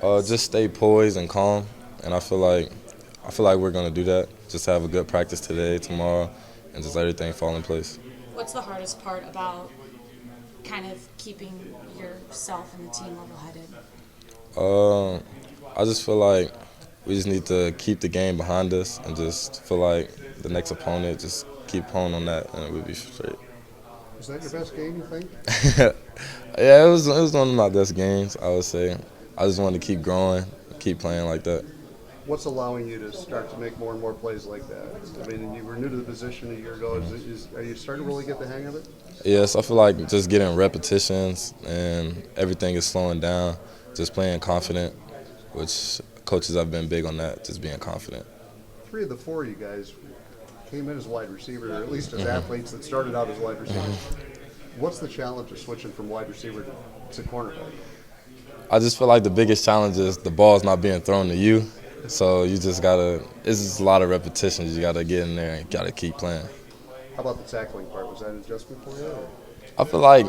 Just stay poised and calm, and I feel like we're gonna do that. Just have a good practice today, tomorrow, and just let everything fall in place. What's the hardest part about kind of keeping yourself and the team level-headed? Uh, I just feel like we just need to keep the game behind us and just feel like the next opponent just keep pulling on that, and we'll be straight. Was that your best game, you think? Yeah, it was one of my best games, I would say. I just wanted to keep growing, keep playing like that. What's allowing you to start to make more and more plays like that? I mean, you were new to the position a year ago. Are you starting to really get the hang of it? Yes, I feel like just getting repetitions and everything is slowing down, just playing confident, which coaches have been big on that, just being confident. Three of the four of you guys came in as wide receiver, or at least as athletes that started out as wide receivers. What's the challenge of switching from wide receiver to cornerback? I just feel like the biggest challenge is the ball's not being thrown to you, so you just gotta. It's just a lot of repetitions. You gotta get in there and gotta keep playing. How about the tackling part? Was that an adjustment for you? Or? I feel like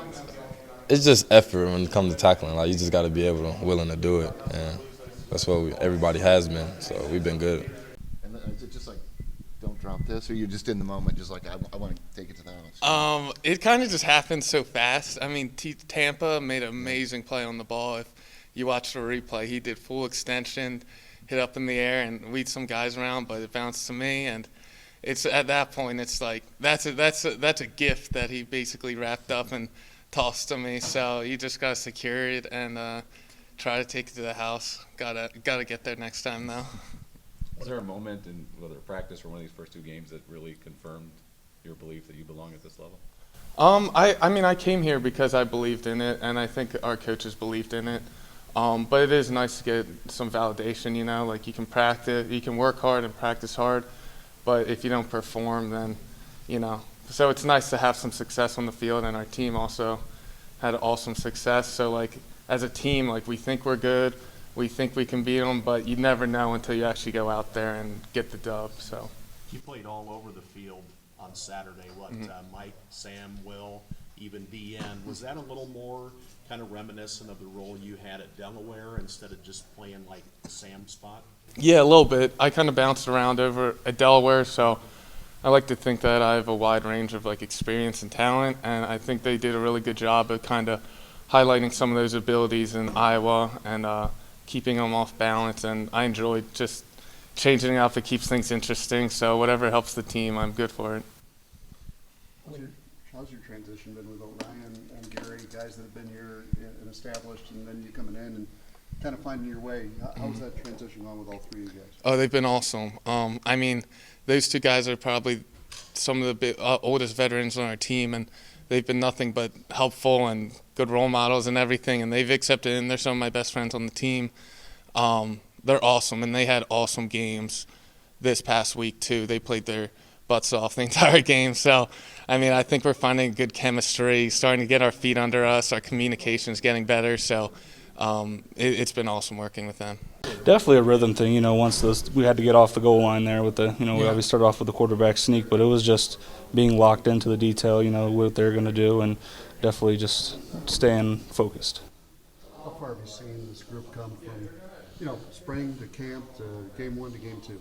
it's just effort when it comes to tackling. Like you just gotta be willing to do it, and that's what everybody has been. So we've been good. And is it just like, don't drop this, or you're just in the moment, just like, I want to take it to the house? It kind of just happened so fast. I mean, Tampa made an amazing play on the ball. If you watch the replay, he did full extension, hit up in the air, and weed some guys around, but it bounced to me. And it's at that point, it's like that's a gift that he basically wrapped up and tossed to me. So you just gotta secure it and try to take it to the house. Gotta get there next time though. Is there a moment in whether practice or one of these first two games that really confirmed your belief that you belong at this level? I mean, I came here because I believed in it, and I think our coaches believed in it. But it is nice to get some validation, you know, like you can practice, you can work hard and practice hard, but if you don't perform, then, you know. So it's nice to have some success on the field, and our team also had awesome success. So, like, as a team, like, we think we're good, we think we can beat them, but you never know until you actually go out there and get the dub, so. You played all over the field on Saturday. Mike, Sam, Will, even DN. Was that a little more kind of reminiscent of the role you had at Delaware instead of just playing like Sam's spot? Yeah, a little bit. I kind of bounced around over at Delaware, so I like to think that I have a wide range of like experience and talent, and I think they did a really good job of kind of highlighting some of those abilities in Iowa and keeping them off balance. And I enjoyed just changing it up. It keeps things interesting, so whatever helps the team, I'm good for it. How's your transition been with Orion and Gary, guys that have been here and established, and then you coming in and kind of finding your way? How's that transition gone with all three of you guys? Oh, they've been awesome. I mean, those two guys are probably some of the oldest veterans on our team, and they've been nothing but helpful and good role models and everything, and they've accepted it, and they're some of my best friends on the team. They're awesome, and they had awesome games this past week, too. They played their butts off the entire game. So, I mean, I think we're finding good chemistry, starting to get our feet under us. Our communication's getting better. So it's been awesome working with them. Definitely a rhythm thing, you know, once we had to get off the goal line there with we obviously started off with the quarterback sneak, but it was just being locked into the detail, you know, what they're going to do, and definitely just staying focused. How far have you seen this group come from, you know, spring to camp to game one to game two?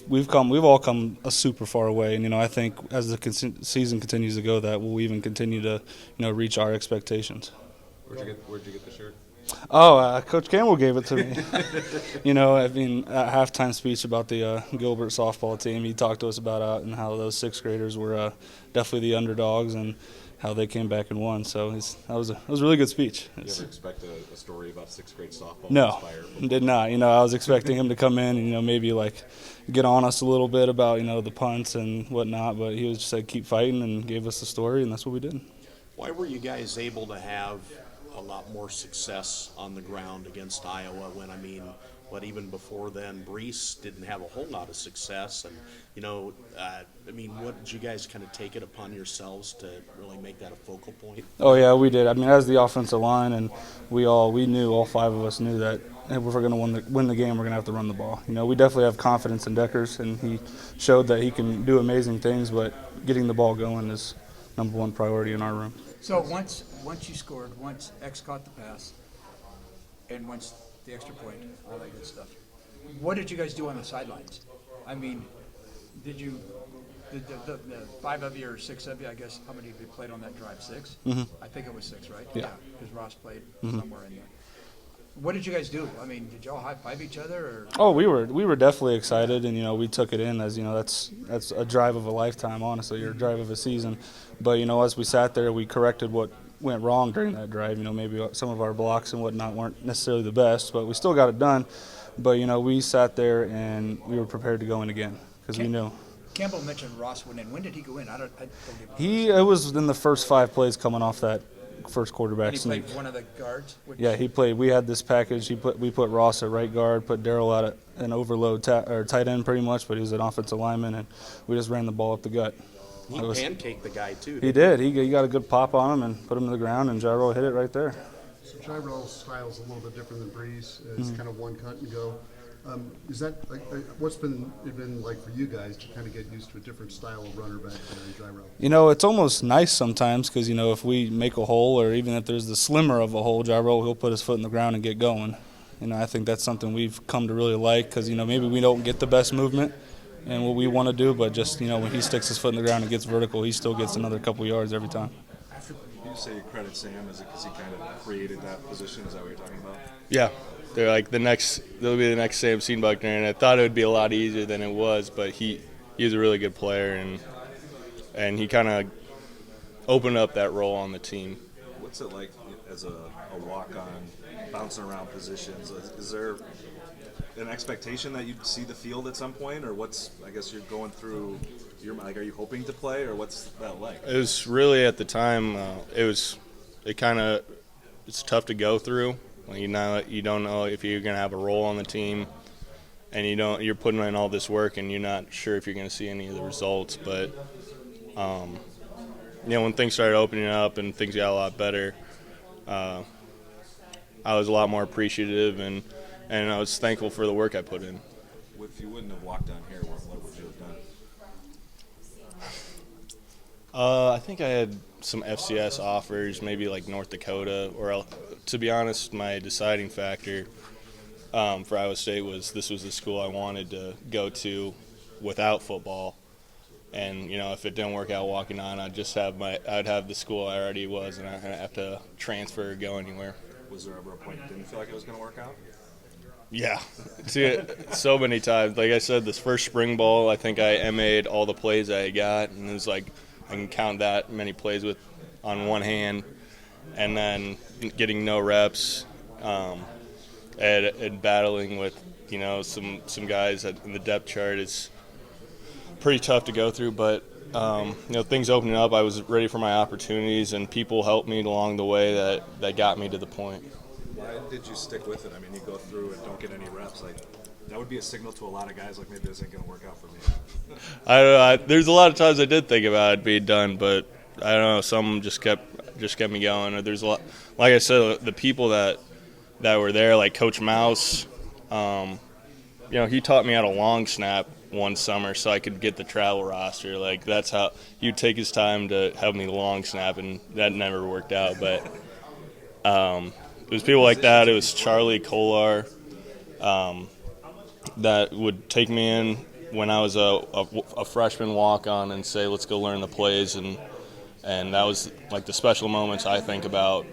We've all come a super far away, and you know I think as the season continues to go, that we'll even continue to reach our expectations. Where'd you get the shirt? Oh, Coach Campbell gave it to me. You know, I mean, at halftime speech about the Gilbert softball team, he talked to us about and how those sixth graders were definitely the underdogs and how they came back and won. So that was a really good speech. Did you ever expect a story about sixth grade softball? No, did not. You know, I was expecting him to come in and maybe like get on us a little bit about the punts and whatnot, but he was just like keep fighting and gave us the story, and that's what we did. Why were you guys able to have a lot more success on the ground against Iowa when, even before then, Brees didn't have a whole lot of success? And, what did you guys kind of take it upon yourselves to really make that a focal point? Oh, yeah, we did. I mean, as the offensive line, and we knew, all five of us knew that if we're going to win the game, we're going to have to run the ball. You know, we definitely have confidence in Deckers, and he showed that he can do amazing things, but getting the ball going is number one priority in our room. So once you scored, once X caught the pass, and once the extra point, all that good stuff. What did you guys do on the sidelines? I mean, did you, the 5 of you or 6 of you, I guess, how many of you played on that drive? 6? Mm-hmm. I think it was 6, right? Yeah. Because Ross played somewhere in there. What did you guys do? I mean, did y'all high-five each other? Or? Oh, we were definitely excited, and we took it in as that's a drive of a lifetime, honestly, or a drive of a season. But as we sat there, we corrected what went wrong during that drive. Maybe some of our blocks and whatnot weren't necessarily the best, but we still got it done. But we sat there and we were prepared to go in again because we knew. Campbell mentioned Ross went in. When did he go in? I don't It was in the first 5 plays coming off that first quarterback and he sneak. played one of the guards? Yeah, he played. We had this package. We put Ross at right guard, put Darryl at an overload or tight end pretty much, but he was an offensive lineman, and we just ran the ball up the gut. He pancaked the guy, too. He did. He got a good pop on him and put him to the ground, and Gyro hit it right there. So Gyro's style is a little bit different than Breeze. It's kind of one cut and go. Is that what's it been like for you guys to kind of get used to a different style of runner back there in Gyro? It's almost nice sometimes because if we make a hole or even if there's the slimmer of a hole, Gyro he'll put his foot in the ground and get going. I think that's something we've come to really like because maybe we don't get the best movement and what we want to do, but just when he sticks his foot in the ground and gets vertical, he still gets another couple yards every time. You say you credit Sam, is it because he kind of created that position? Is that what you're talking about? Yeah, they're like they'll be the next Sam Steenbuckner, and I thought it would be a lot easier than it was, but he was a really good player, and he kind of opened up that role on the team. What's it like as a walk-on, bouncing around positions? Is there an expectation that you'd see the field at some point, or I guess you're going through are you hoping to play, or what's that like? It was really at the time, it's tough to go through. You don't know if you're going to have a role on the team, and you're putting in all this work, and you're not sure if you're going to see any of the results. But when things started opening up and things got a lot better, I was a lot more appreciative, and I was thankful for the work I put in. If you wouldn't have walked down here, what would you have done? I think I had some FCS offers, maybe like North Dakota, or to be honest, my deciding factor for Iowa State was this was the school I wanted to go to without football. And if it didn't work out walking on, I'd have the school I already was, and I didn't have to transfer or go anywhere. Was there ever a point you didn't feel like it was going to work out? Yeah, so many times. Like I said, this first spring ball, I think I MA'd all the plays I got, and it was like I can count that many plays on one hand, and then getting no reps, and battling with some guys in the depth chart is pretty tough to go through. But things opening up, I was ready for my opportunities, and people helped me along the way that got me to the point. Why did you stick with it? I mean, you go through and don't get any reps. That would be a signal to a lot of guys, maybe this ain't going to work out for me. I don't know. There's a lot of times I did think about it being done, but I don't know. Some just kept me going. Or there's a lot, like I said, the people that were there, like Coach Mouse. He taught me how to long snap one summer so I could get the travel roster. That's how he'd take his time to have me long snap, and that never worked out. But it was people like that. It was Charlie Kolar that would take me in when I was a freshman walk-on and say, let's go learn the plays. And that was the special moments I think about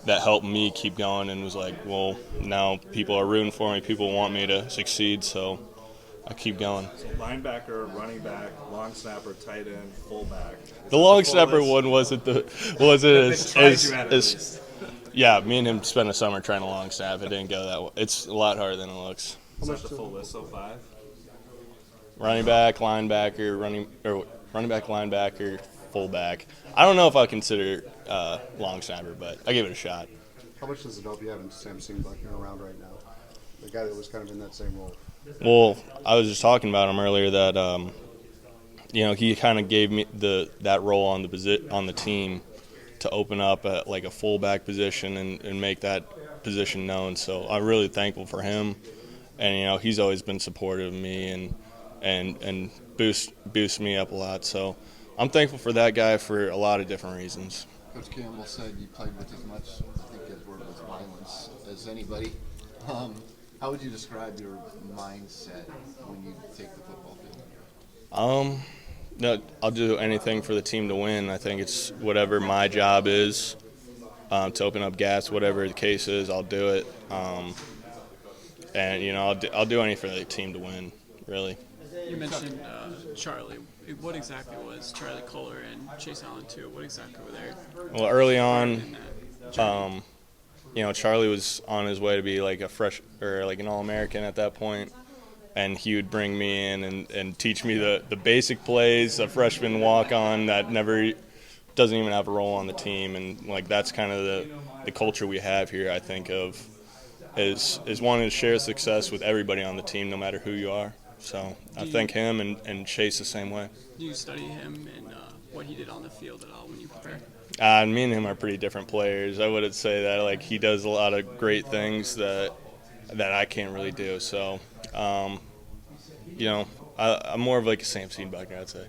that helped me keep going, and was well, now people are rooting for me. People want me to succeed, so I keep going. So linebacker, running back, long snapper, tight end, fullback. The long snapper one wasn't as yeah, me and him spent a summer trying to long snap. It didn't go that well. It's a lot harder than it looks. Is that the full list, so 5? Running back, linebacker, running back, linebacker, fullback. I don't know if I consider long snapper, but I give it a shot. How much does it help you having Sam Steenbuckner around right now? The guy that was kind of in that same role. Well, I was just talking about him earlier that he kind of gave me that role on the team to open up at a fullback position and make that position known. So I'm really thankful for him, and he's always been supportive of me and boost me up a lot. So I'm thankful for that guy for a lot of different reasons. Coach Campbell said you played with as much, I think his word was violence, as anybody. How would you describe your mindset when you take the football field? No, I'll do anything for the team to win. I think it's whatever my job is to open up gas, whatever the case is, I'll do it. And I'll do anything for the team to win, really. You mentioned Charlie. What exactly was Charlie Kohler and Chase Allen too? What exactly were there? Well, early on, Charlie was on his way to be like an All-American at that point, and he would bring me in and teach me the basic plays. A freshman walk-on that never doesn't even have a role on the team, and like that's kind of the culture we have here. I think of is wanting to share success with everybody on the team, no matter who you are. So I think him and Chase the same way. Do you study him and what he did on the field at all when you prepare? Me and him are pretty different players. I wouldn't say that. Like he does a lot of great things that I can't really do. So, I'm more of like a Sam Seedbacher, I'd say.